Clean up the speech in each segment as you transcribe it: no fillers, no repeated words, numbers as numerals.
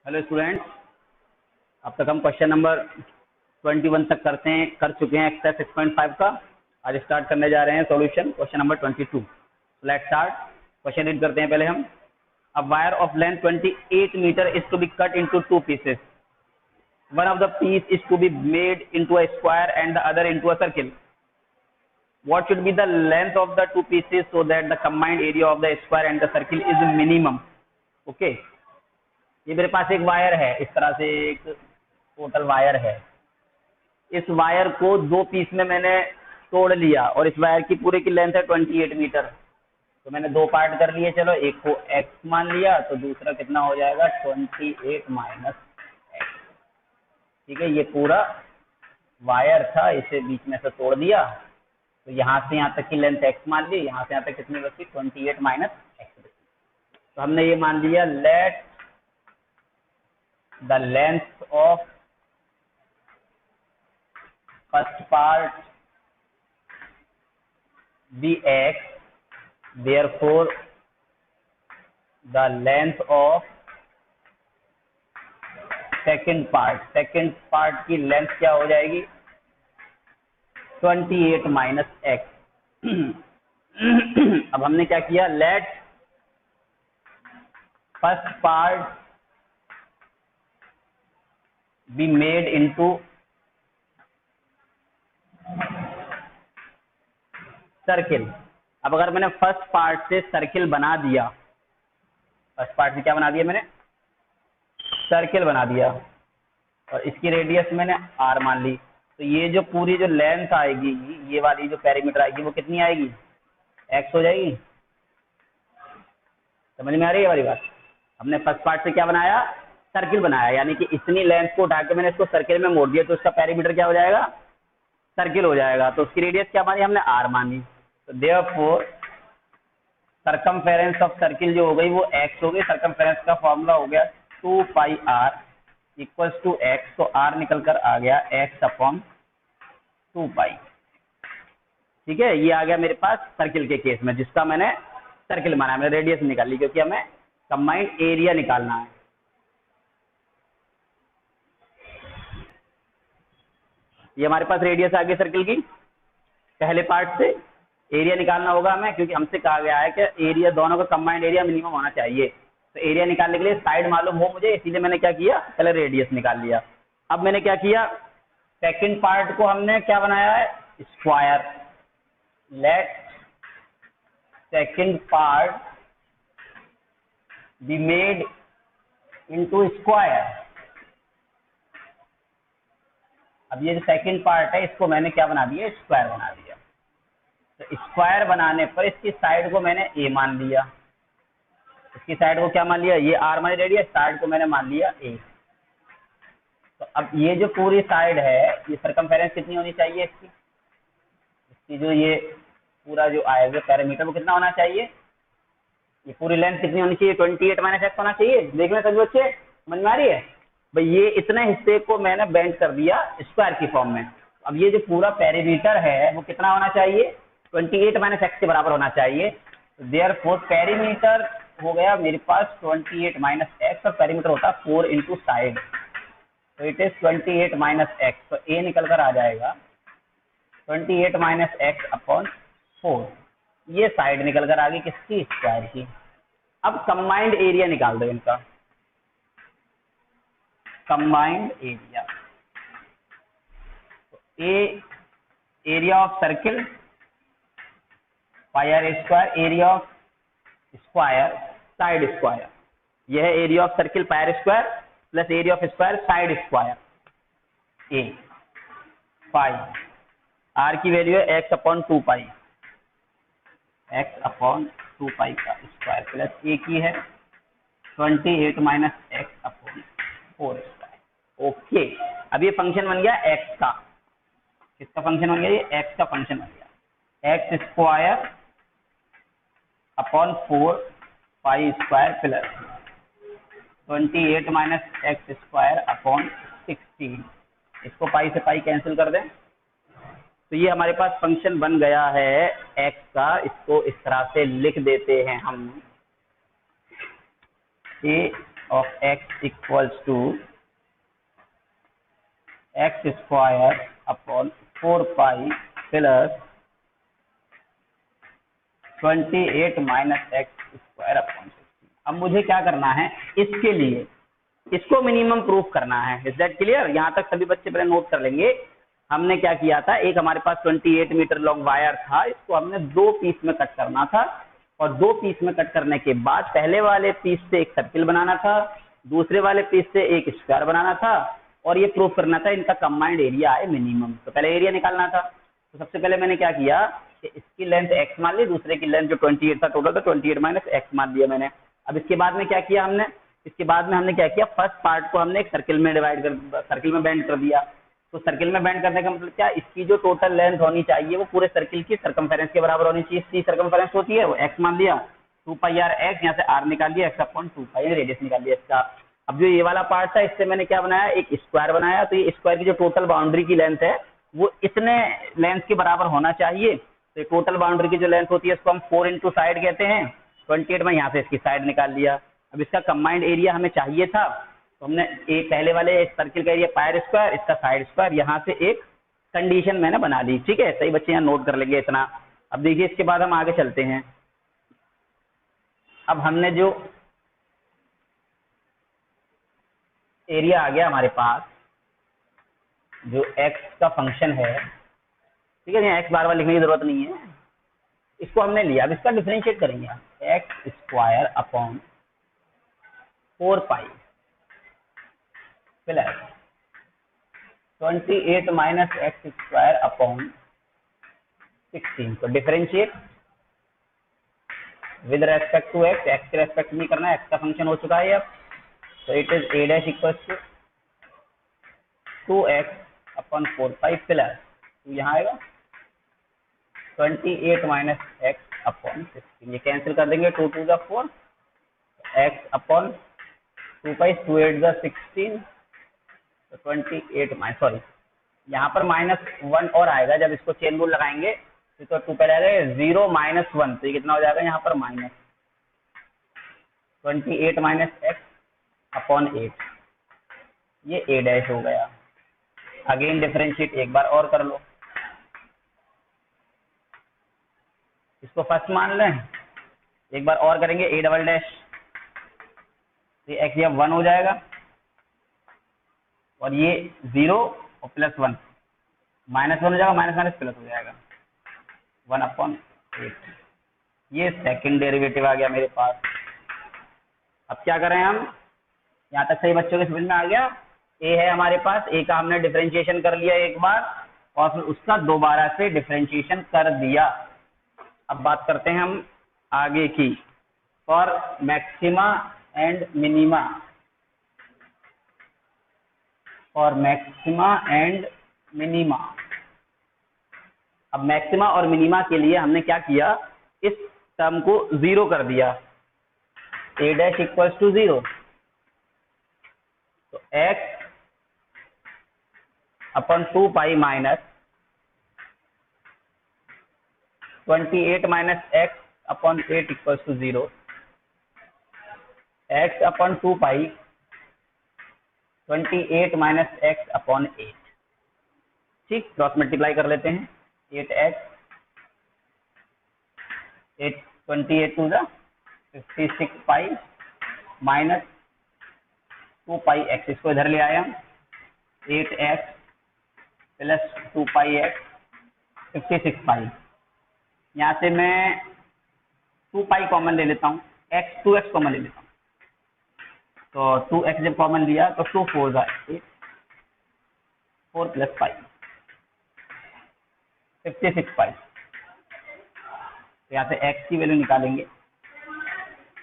Hello students, अब तक हम क्वेश्चन नंबर 21 तक कर चुके हैं एक्सरसाइज 6.5 का। आज स्टार्ट करने जा रहे हैं solution question number 22। Let's start. Question read करते हैं पहले हम। A wire of length 28 meter is to be cut into two pieces. One of the piece is to be made into a square and the other into a circle. What should be the length of the two pieces so that the combined area of the square and the circle is minimum? Okay. ये मेरे पास एक wire है, इस तरह से एक total wire है। इस वायर को दो पीस में मैंने तोड़ लिया और इस वायर की पूरे की लेंथ है 28 मीटर। तो मैंने दो पार्ट कर लिए। चलो, एक को x मान लिया तो दूसरा कितना हो जाएगा 28 माइनस एक्स। ठीक है, ये पूरा वायर था, इसे बीच में से तोड़ दिया तो यहाँ से यहाँ तक की लेंथ x मान ली, यहाँ से यहाँ तक कितनी बची 28 माइनस एक्स। तो हमने ये मान लिया late the length of first part be x, therefore the length of second part की लेंथ क्या हो जाएगी 28 माइनस एक्स। अब हमने क्या किया, let first part be made into circle. अब अगर मैंने फर्स्ट पार्ट से सर्किल बना दिया, फर्स्ट पार्ट से क्या बना दिया मैंने, सर्किल बना दिया, और इसकी रेडियस मैंने r मान ली, तो ये जो पूरी जो लेंथ आएगी, ये वाली जो पेरीमीटर आएगी वो कितनी आएगी, x हो जाएगी। समझ में आ रही है वाली बात। हमने फर्स्ट पार्ट से क्या बनाया, सर्किल बनाया, यानी कि इतनी लेंथ को उठा के मैंने इसको सर्किल में मोड़ दिया तो इसका पेरीमीटर क्या हो जाएगा, सर्किल हो जाएगा। तो उसकी रेडियस क्या मानी हमने, r मानी। तो देयरफॉर सरकमफेरेंस ऑफ सर्किल जो हो गई वो x हो गई। सरकमफेरेंस का फॉर्मूला हो गया 2 पाई r इक्वल्स टू x। तो r निकल कर आ गया x अपॉन 2 पाई। ठीक है, ये आ गया मेरे पास सर्किल के केस में, जिसका मैंने सर्किल बनाया, मैंने रेडियस निकाल ली, क्योंकि हमें कंबाइंड एरिया निकालना है। ये हमारे पास रेडियस आ गई सर्किल की पहले पार्ट से। एरिया निकालना होगा हमें, क्योंकि हमसे कहा गया है कि एरिया दोनों का कंबाइंड एरिया मिनिमम होना चाहिए। तो एरिया निकालने के लिए साइड मालूम हो मुझे, इसीलिए मैंने क्या किया, पहले रेडियस निकाल लिया। अब मैंने क्या किया, सेकंड पार्ट को हमने क्या बनाया है, square. Let second part be made into square. अब ये जो सेकंड पार्ट है इसको मैंने क्या बना दिया, स्क्वायर बना दिया। तो स्क्वायर बनाने पर इसकी साइड को मैंने a मान लिया, इसकी साइड को क्या मान लिया, ये r मानी रेडियस, साइड को मैंने मान लिया a। तो अब ये जो पूरी साइड है, ये सरकमफेरेंस कितनी होनी चाहिए इसकी जो ये पूरा जो आएगा पैरामीटर वो कितना होना चाहिए, ये पूरी लेंथ कितनी होनी चाहिए 28 माइनस एक्स होना चाहिए। देखने सभी बच्चे समझ में आ रही है भाई। ये इतने हिस्से को मैंने बेंड कर दिया स्क्वायर की फॉर्म में। अब ये जो पूरा पेरीमीटर है वो कितना होना चाहिए, 28 माइनस एक्स के बराबर होना चाहिए। देयरफॉर पेरीमीटर हो गया मेरे पास 28 माइनस एक्स, और पेरीमीटर होता है 4 इंटू साइड, तो इट इज 28 माइनस एक्स। तो ए निकल कर आ जाएगा 28 माइनस एक्स अपॉन 4। ये साइड निकल कर आ गई किसकी, स्क्वायर की। अब कंबाइंड एरिया निकाल दो इनका, combined area. A area of circle pi r square, area of square side square. यह है area of circle pi r square plus area of square side square. A pi, r की value है x upon 2 pi, x upon 2 pi का square, plus A की है 28 minus x upon 4 square. Okay, अब ये function बन गया x का। किसका फंक्शन बन गया, ये एक्स का फंक्शन बन गया। X square upon 4 pi square plus 28 minus x square upon 16। इसको पाई से पाई कैंसिल कर दें, तो ये हमारे पास फंक्शन बन गया है एक्स का। इसको इस तरह से लिख देते हैं हम, A of x equals to x square upon 4 pi plus 28 minus x square upon 16। अब मुझे क्या करना है, इसके लिए इसको मिनिमम प्रूफ करना है। Is that clear? यहाँ तक सभी बच्चे पहले नोट कर लेंगे। हमने क्या किया था, एक हमारे पास 28 मीटर लॉन्ग वायर था, इसको हमने 2 पीस में कट करना था और 2 पीस में कट करने के बाद पहले वाले पीस से एक सर्किल बनाना था, दूसरे वाले पीस से एक स्क्वायर बनाना था और ये प्रूफ करना था इनका कंबाइंड एरिया है मिनिमम। तो पहले एरिया निकालना था। तो सबसे पहले मैंने क्या किया कि इसकी लेंथ x मान ली, दूसरे की लेंथ जो 28 था टोटल, तो 28 माइनस x मान लिया मैंने। अब इसके बाद में क्या किया हमने, इसके बाद में हमने क्या किया, फर्स्ट पार्ट को हमने एक सर्किल में डिवाइड कर, सर्किल में बेंड कर दिया। तो सर्किल में बेंड करने का मतलब क्या, इसकी जो टोटल लेंथ होनी चाहिए वो पूरे सर्किल की सर्कमफेरेंस के बराबर होनी चाहिए। इसकी सर्कमफेरेंस होती है वो x मान लिया, 2 पाई आर एक्स, यहाँ से r निकाल लिया, x अपॉन 2 पाई रेडियस निकाल लिया इसका। अब जो ये वाला पार्ट था इससे मैंने क्या बनाया, एक स्क्वायर बनाया। तो ये स्क्वायर की जो टोटल बाउंड्री की लेंथ है वो इतने लेंथ के बराबर होना चाहिए। तो टोटल बाउंड्री की जो लेंथ होती है इसको हम 4 इंटू साइड कहते हैं। 28 में यहाँ से इसकी साइड निकाल लिया। अब इसका कंबाइंड एरिया हमें चाहिए था, तो हमने एक पहले वाले सर्किल का एरिया पायर स्क्वायर, इसका साइड स्क्वायर, यहाँ से एक कंडीशन मैंने बना ली। ठीक है, सही बच्चे यहाँ नोट कर लेंगे इतना। अब देखिए इसके बाद हम आगे चलते हैं। अब हमने जो एरिया आ गया हमारे पास, जो x का फंक्शन है, ठीक है, यहाँ x बार बार लिखने की जरूरत नहीं है, इसको हमने लिया। अब इसका डिफरेंशिएट करेंगे, x square upon 4 pi plus 28 minus x square upon 16 को differentiate with respect to x. X के रेस्पेक्ट नहीं करना है, एक्स का फंक्शन हो चुका है अब। तो it is a dash equal to 2x upon 4 pi plus, तो यहाँ आएगा 28 माइनस एक्स अपॉन 16। ये कैंसिल कर देंगे, 2 2 4, एक्स अपॉन 2 पाई, 2 8 16, तो 28 माइनस, सॉरी यहाँ पर -1 और आएगा जब इसको चेन रूल लगाएंगे। तो 2 पहले आएगा 0 माइनस 1, तो ये कितना हो जाएगा यहाँ पर माइनस 28 माइनस एक्स अपॉन 8, ये ए डैश हो गया। अगेन डिफरेंशिएट एक बार और कर लो, इसको फर्स्ट मान लें, एक बार और करेंगे ए डबल डैश, ये एक्स या 1 हो जाएगा और ये 0 और प्लस 1, -1 हो जाएगा, माइनस माइनस प्लस हो जाएगा 1 अपॉन 8। ये सेकंड डेरिवेटिव आ गया मेरे पास। अब क्या करें हम, यहाँ तक सही बच्चों के समझ में आ गया? ए है हमारे पास, ए का हमने डिफरेंशिएशन कर लिया एक बार और फिर उसका दोबारा से डिफरेंशिएशन कर दिया। अब बात करते हैं हम आगे की, फॉर मैक्सिमा एंड मिनिमा, और मैक्सिमा एंड मिनिमा। अब मैक्सिमा और मिनिमा के लिए हमने क्या किया, इस टर्म को 0 कर दिया, ए डैश इक्वल्स टू 0। तो x upon 2 pi minus 28 minus x upon 8 equals to 0, x upon 2 pi 28 minus x upon 8। ठीक, क्रॉस मल्टीप्लाई कर लेते हैं, 8x 8 28 to 56 pi minus 2 pi x, इसको इधर ले आए हम, 8x प्लस 2 पाई एक्स 56 पाई। यहाँ से मैं 2 पाई कॉमन ले लेता हूँ, x 2x कॉमन ले लेता हूँ, तो 2x जब कॉमन लिया तो 2 4 8, 4 प्लस पाई 56 पाई। तो यहाँ से x की वैल्यू निकालेंगे,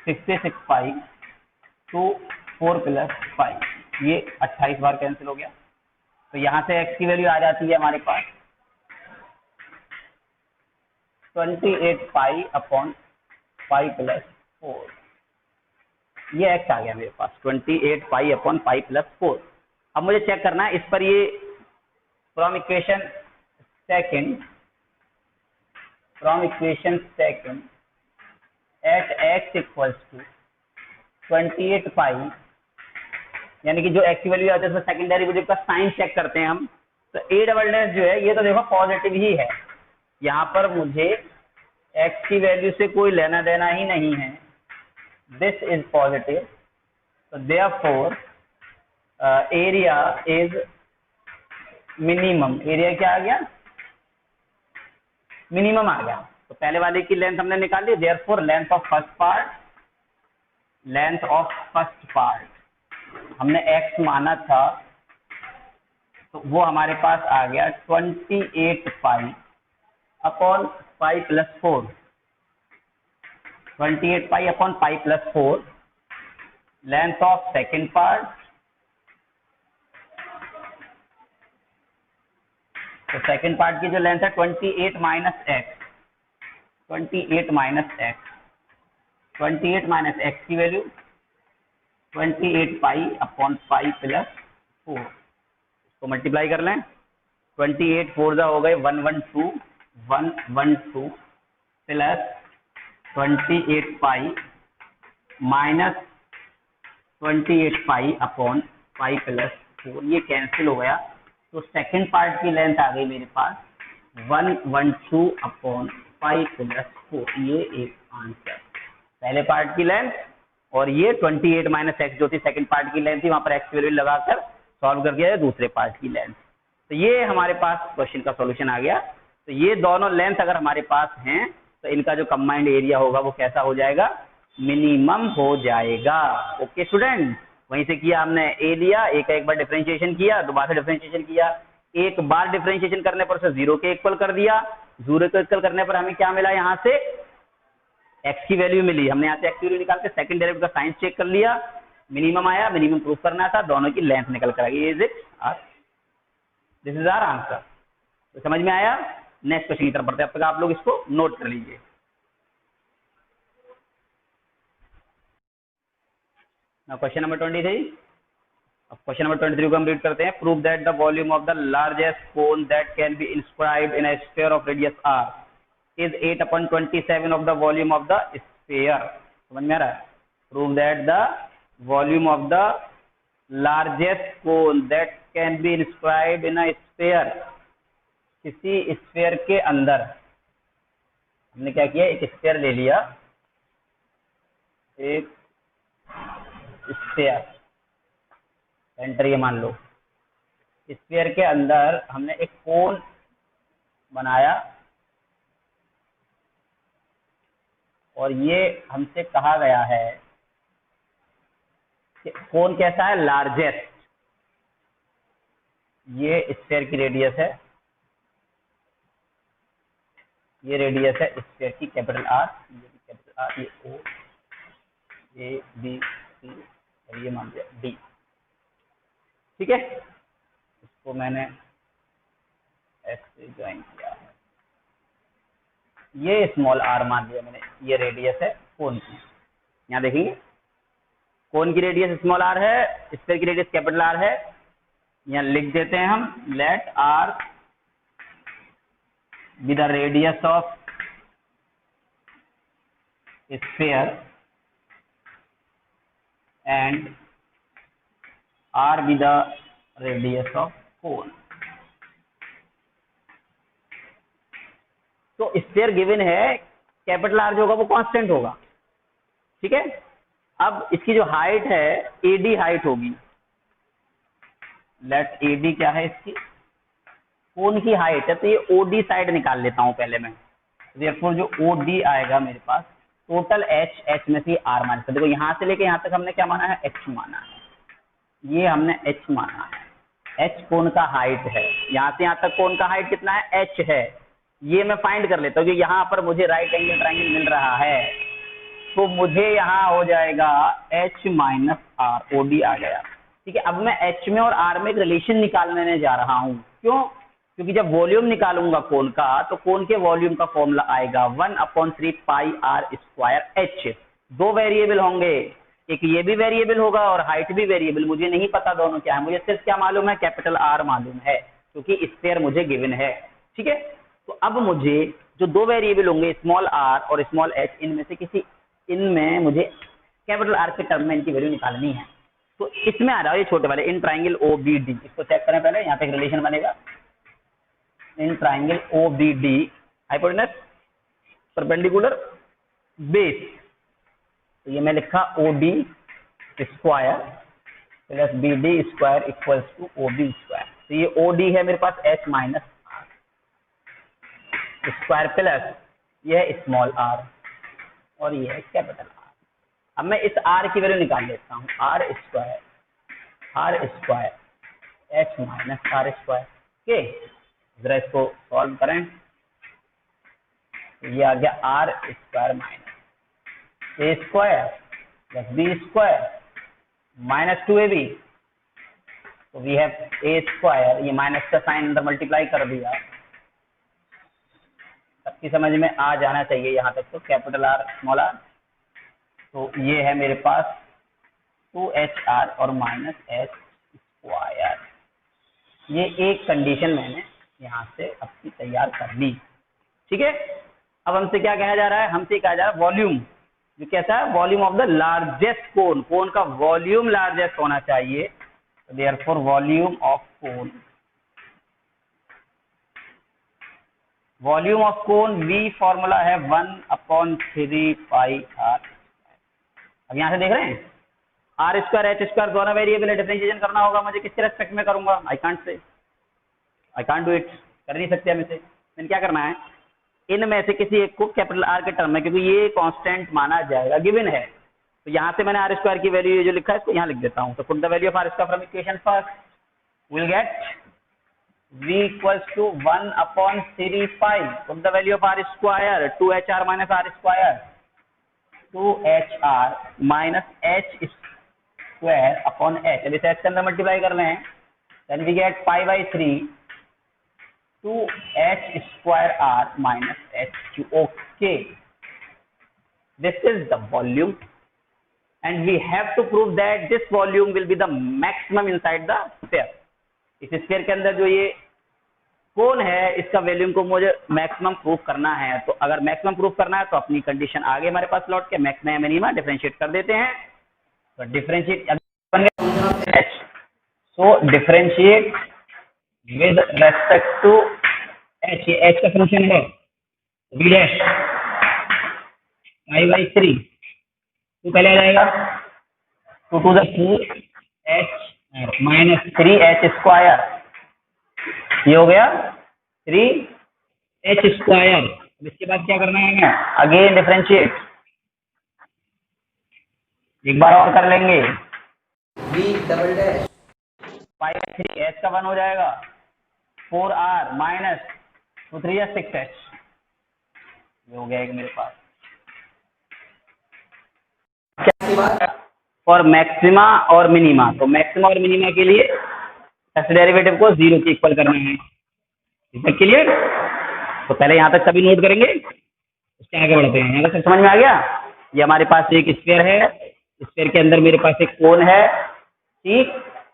56 पाई 2 4 प्लस पाई, ये 28 बार कैंसिल हो गया। तो यहाँ से x की वैल्यू आ जाती है हमारे पास 28 पाई अपॉन पाई प्लस 4, ये x आ गया मेरे पास 28 पाई अपॉन पाई प्लस 4। अब मुझे चेक करना है इस पर, ये from equation second at x equals to 28 pi यानी कि जो एक्स की वैल्यू आती है उसमें सेकंड डेरिवेटिव का साइन चेक करते हैं हम। तो ए डबल डैश जो है ये तो देखो पॉजिटिव ही है, यहाँ पर मुझे एक्स की वैल्यू से कोई लेना देना ही नहीं है, दिस इज पॉजिटिव, तो therefore area is minimum. Area क्या आ गया, मिनिमम आ गया। तो पहले वाले की लेंथ हमने निकाल ली, therefore length of first part, length of first part हमने x माना था, तो वो हमारे पास आ गया 28 pi upon pi plus 4, 28 pi upon pi plus 4। Length of second part, तो सेकेंड पार्ट की जो लेंथ है 28 minus x, 28 minus x, 28 minus x की value 28 pi upon pi plus 4, इसको मल्टीप्लाई कर लें। 28 4 जा हो गए 112 112 प्लस 28 पाई minus 28 pi upon pi plus 4, ये कैंसिल हो गया। तो सेकंड पार्ट की लेंथ आ गई मेरे पास 112 अपॉन पाई प्लस 4, ये एक आंसर। पहले पार्ट की लेंथ और ये 28 माइनस एक्स जो थी सेकंड पार्ट की लेंथ थी, वहां पर एक्स वैल्यू लगाकर सॉल्व कर दिया है दूसरे पार्ट की लेंथ। तो ये हमारे पास क्वेश्चन का सॉल्यूशन आ गया। तो ये दोनों लेंथ अगर हमारे पास हैं तो इनका जो कंबाइंड एरिया होगा वो कैसा हो जाएगा, मिनिमम हो जाएगा। ओके स्टूडेंट, वहीं से किया हमने ए लिया, ए का एक बार डिफरेंशिएशन किया, दोबारा डिफरेंशिएशन किया, एक बार डिफरेंशिएशन करने पर उसे जीरो के इक्वल कर दिया, जीरो के इक्वल करने पर हमें क्या मिला, यहाँ से एक्स की वैल्यू मिली, हमने यहाँ से एक्स की वैल्यू निकाल के सेकंड डेरिवेटिव का साइन चेक कर लिया, मिनिमम आया, मिनिमम प्रूफ करना था, दोनों की लेंथ निकल कर आ गई। Is it our, this is our answer. तो समझ में आया। नेक्स्ट क्वेश्चन की तरफ बढ़ते हैं, अब तक आप लोग इसको नोट कर लीजिए। क्वेश्चन नंबर 23, अब क्वेश्चन नंबर 23 को हम रीड करते हैं। Prove that the volume of the largest cone that can be inscribed in a sphere of radius r is 8/27 of the volume of the sphere. समझ में आ रहा है। Prove that the volume of the largest cone that can be inscribed in a sphere, किसी sphere के अंदर हमने क्या किया, एक स्फीयर ले लिया, एक स्फीयर सेंटर ये मान लो, स्फीयर के अंदर हमने एक कोन बनाया और ये हमसे कहा गया है कि कोन कैसा है, लार्जेस्ट। ये स्फीयर की रेडियस है, ये रेडियस है स्फीयर की कैपिटल आर, ये कैपिटल आर, ये ओ ए बी सी और ये मान लिया डी। ठीक है, इसको मैंने एस से ज्वाइन किया है, ये स्मॉल आर मान लिया मैंने, ये रेडियस है कोन की। यहाँ देखेंगे कोन की रेडियस स्मॉल आर है, स्फीयर की रेडियस कैपिटल आर है। यहाँ लिख देते हैं हम, let R be the radius of sphere and r be the radius of cone. तो स्फीयर गिवन है, कैपिटल आर जो होगा वो कांस्टेंट होगा। ठीक है, अब इसकी जो हाइट है एडी हाइट होगी, लेट एडी क्या है इसकी, कोन की हाइट है, तो ये ओडी साइड निकाल लेता हूं पहले मैं। देयरफॉर जो ओडी आएगा मेरे पास, टोटल एच, एच में से आर माइनस, देखो यहां से लेके यहां तक हमने क्या माना है, एच माना है, ये हमने एच माना है। एच कोन का हाइट है, यहां से यहां तक कोन का हाइट कितना है, एच है। ये मैं फाइंड कर लेता हूँ कि यहाँ पर मुझे राइट एंगल ट्राइंगल मिल रहा है, तो मुझे यहाँ हो जाएगा एच माइनस आर, ओडी आ गया। ठीक है, अब मैं एच में और आर में एक रिलेशन निकालने जा रहा हूँ। क्यों, क्योंकि जब वॉल्यूम निकालूंगा कोन का, तो कोन के वॉल्यूम का फॉर्मूला आएगा 1/3 पाई आर स्क्वायर एच। दो वेरिएबल होंगे, एक ये भी वेरिएबल होगा और हाइट भी वेरिएबल, मुझे नहीं पता दोनों क्या है, मुझे सिर्फ क्या मालूम है, कैपिटल आर मालूम है, क्योंकि स्फीयर मुझे गिवन है। ठीक है, तो अब मुझे जो दो वेरिएबल होंगे स्मॉल आर और स्मॉल एच, इनमें से किसी, इनमें मुझे कैपिटल आर के टर्म में इनकी वैल्यू निकालनी है। तो इसमें आ जाओ, ये छोटे वाले in triangle O B D, इसको चेक करें पहले, यहाँ पे एक रिलेशन बनेगा in triangle O B D, hypotenuse perpendicular base, तो ये मैं लिखा O D square plus B D square equals to O B square. तो ये ओ डी है मेरे पास एच माइनस स्क्वायर प्लस ये है स्मॉल आर और ये है कैपिटल आर। अब मैं इस आर की वैल्यू निकाल लेता हूँ, r square h minus r square. Okay, जरा इसको सॉल्व करें, ये आ गया r square minus a square plus b square minus 2ab, तो वी हैव ए स्क्वायर, ये माइनस का साइन अंदर मल्टीप्लाई कर दिया, सबकी समझ में आ जाना चाहिए यहाँ तक, तो कैपिटल आर स्मॉल आर, तो ये है मेरे पास 2HR और माइनस एच स्क्वायर। ये एक कंडीशन मैंने यहाँ से अपनी तैयार कर ली। ठीक है, अब हमसे क्या कहा जा रहा है, हमसे कहा जा रहा है वॉल्यूम, जो कैसा है, वॉल्यूम ऑफ द लार्जेस्ट कोन, कोन का वॉल्यूम लार्जेस्ट होना चाहिए, therefore volume of cone, volume of cone V formula है 1/3 पाई r। अब यहाँ से देख रहे हैं आर स्क्वायर एच स्क्वायर दोनों वेरिएबल है, डिफरेंशिएशन करना होगा मुझे, किसके रेस्पेक्ट में करूंगा, आई कांट डू इट, कर नहीं सकते हम इसे। मैंने क्या करना है, इनमें से किसी एक को कैपिटल आर के टर्म में, क्योंकि ये कांस्टेंट माना जाएगा, गिवन है, तो यहाँ से मैंने आर स्क्वायर की वैल्यू जो लिखा है इसको यहाँ लिख देता हूँ। तो put the value of r square from equation first, will get v equals to 1/3 pi, put the value of r square 2HR minus r square, 2HR minus h square upon h, अब इसे h के अंदर multiply कर लें, then we get pi by 3 2h square r minus h। okay, this is the volume and we have to prove that this volume will be the maximum inside the sphere। इस sphere के अंदर जो ये कोन है इसका volume को मुझे maximum proof करना है, तो अगर मैक्सिमम प्रूफ करना है तो अपनी कंडीशन आगे हमारे पास लौट के मैक्सिमम मिनिमम डिफरेंशिएट कर देते हैं। तो डिफरेंशिएट बन गया h, so differentiate with respect to h, ये h का फंक्शन है v डैश i by 3, तो पहले आ जाएगा 2 to the 4 h minus 3h square, ये हो गया 3h स्क्वायर। इसके बाद क्या करना है हमें, अगेन डिफरेंशिएट, एक बार और कर लेंगे, v डबल डैश 5/3h का 1 हो जाएगा 4r माइनस 2 3 6h, ये हो गया एक मेरे पास। और मैक्सिमा और मिनिमा, तो मैक्सिमा और मिनिमा के लिए फर्स्ट डेरिवेटिव को 0 के इक्वल करना है, क्लियर। तो पहले यहाँ तक सभी नोट करेंगे, उसके आगे बढ़ते हैं। यहाँ तक समझ में आ गया, ये हमारे पास एक स्फीयर है, स्फीयर के अंदर मेरे पास एक कोन है, ठीक।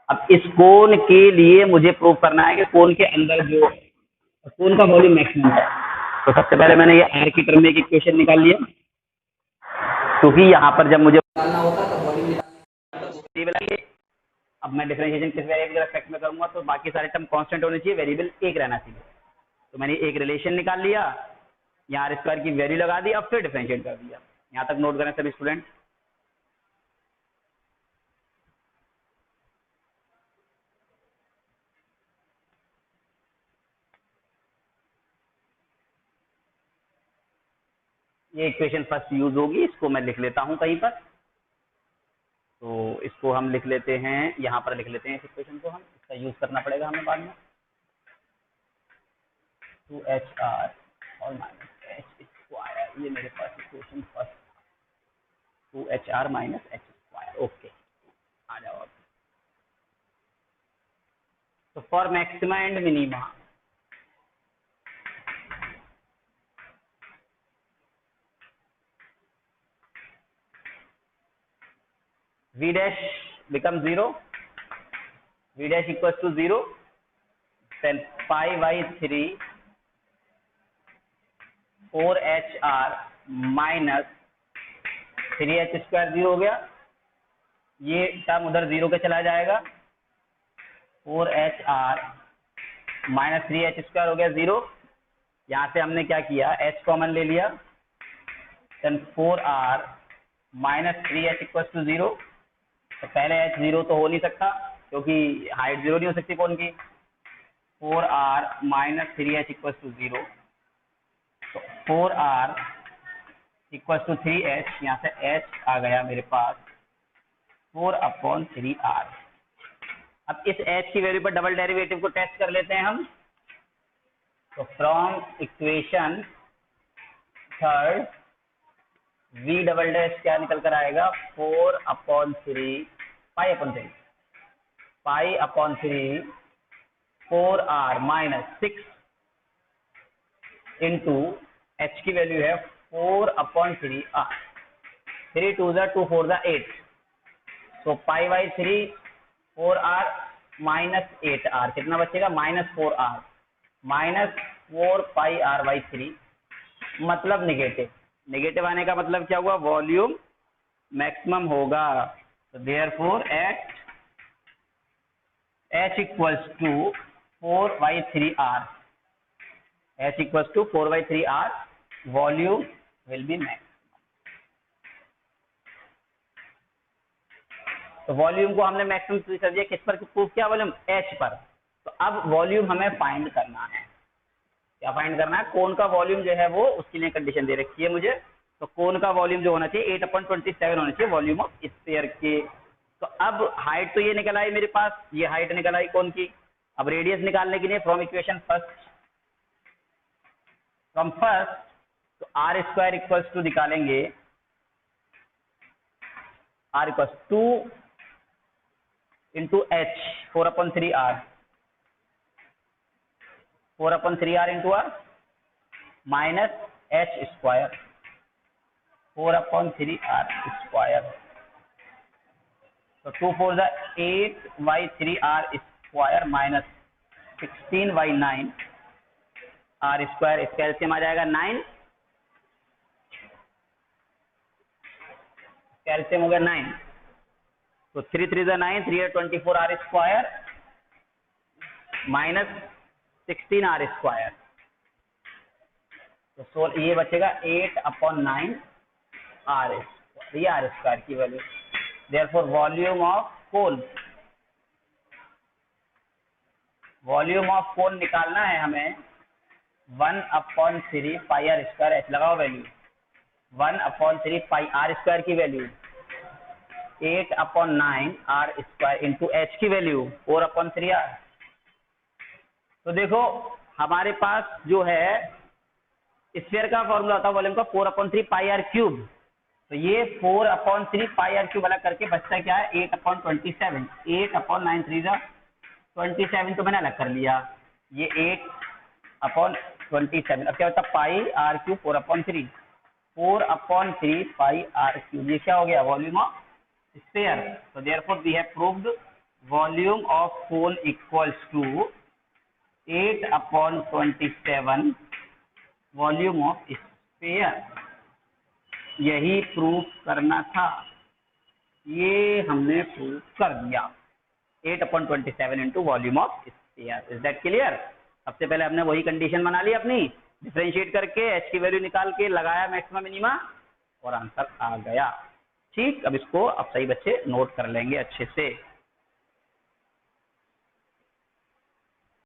अब इस कोन के लिए मुझे प्रूव करना है कि कोन के अंदर जो कोन का वॉल्यूम मैक्सिमम है। तो सबसे पहले मैंने ये आर की टर्म में एक इक्वेशन निकाल लिया, क्योंकि यहाँ पर जब मुझे निकालना होता तो वॉल्यूम निकालना, अब मैं डिफरेंशिएशन किस वेरिएबल के रेस्पेक्ट में करूंगा, तो बाकी सारे टर्म कांस्टेंट होने चाहिए, वेरिएबल एक रहना चाहिए। तो मैंने एक रिलेशन निकाल लिया, यहाँ आर स्क्वायर की वैल्यू लगा दी, अब फिर डिफरेंशिएट कर दिया। यहाँ तक नोट करें सभी स्टूडेंट। ये इक्वेशन फर्स्ट यूज होगी, इसको मैं लिख लेता हूं कहीं पर, तो इसको हम लिख लेते हैं, यहाँ पर लिख लेते हैं इस इक्वेशन को, हम इसका यूज करना पड़ेगा हमें बाद में। 2HR और माइनस एच स्क्वायर, ये मेरे पास equation first, 2HR minus H square. Okay, आ जाओ अब। तो for maxima and minima, v dash becomes 0, v dash equals to 0, then pi by 3 4HR minus 3h square 0 हो गया, ये टर्म उधर 0 के चला जाएगा, 4HR माइनस 3H² हो गया 0। यहाँ से हमने क्या किया, H कॉमन ले लिया, then 4R minus 3H equal to 0। तो पहले H 0 तो हो नहीं सकता क्योंकि हाइट 0 नहीं हो सकती कौन की। 4R minus 3H equal to 0, तो 4R इक्वल टू 3H, यहाँ से H आ गया मेरे पास 4/3R। अब इस H की वैल्यू पर डबल डेरिवेटिव को टेस्ट कर लेते हैं हम। तो from equation third V double dash क्या निकल कर आएगा, 4/3 पाई/3 4R माइनस 6 इंटू H की वैल्यू है 4/3R। 3 2 2 4 8, तो पाई/3 4R माइनस 8R, कितना बचेगा -4R, -4πR/3, मतलब निगेटिव। नेगेटिव आने का मतलब क्या हुआ, वॉल्यूम मैक्सिमम होगा। तो therefore at H equals to 4/3R, H equals to 4/3R, volume will be max. तो वॉल्यूम को हमने मैक्सिमम कर दिया, किस पर प्रूफ किया, वॉल्यूम H पर। तो अब वॉल्यूम हमें फाइंड करना है, क्या फाइंड करना है, कोन का वॉल्यूम जो है वो, उसके लिए कंडीशन दे रखी है मुझे। तो कोन का वॉल्यूम जो होना चाहिए 8/27 होना चाहिए वॉल्यूम ऑफ स्फीयर के। तो अब हाइट तो ये निकल आई मेरे पास, ये हाइट निकल आई कोन की। अब रेडियस निकालने के लिए फ्रॉम इक्वेशन फर्स्ट, तो R² इक्वल्स टू निकालेंगे, R equals 2 into H 4/3R, 4/3R into R minus H² 4/3R²। तो 2 4 8/3R² माइनस 16/9 R², इसका एलसीएम आ जाएगा 9, एलसीएम हो गया 9। तो 3 3 9, 3 24 R² माइनस 16R²। तो ये बचेगा 8/9 R², ये R² की वैल्यू। देयरफॉर वॉल्यूम ऑफ कोन निकालना है हमें 1/3 πR², H लगाओ वैल्यू, 1/3 πR² की वैल्यू 8/9 R² इंटू H की वैल्यू 4/3R। तो देखो हमारे पास जो है स्फीयर का फॉर्मूला होता है वॉल्यूम का 4/3 πR³। तो ये 4/3 πR³ अलग करके बचता क्या है 8/27, 8/9 3 27 तो मैंने अलग कर लिया, ये 8/27। अब क्या होता है πR³ 4/3 πR³, ये क्या हो गया वॉल्यूम ऑफ स्फीयर। तो therefore we have proved volume of cone equals to 8/27 volume of sphere. यही प्रूफ करना था, ये हमने प्रूफ कर दिया, 8/27 into volume of sphere. Is that clear. सबसे पहले हमने वही कंडीशन बना ली अपनी, डिफरेंशिएट करके H की वैल्यू निकाल के लगाया मैक्सिमम मिनिमा और आंसर आ गया। ठीक, अब इसको अब सही बच्चे नोट कर लेंगे अच्छे से।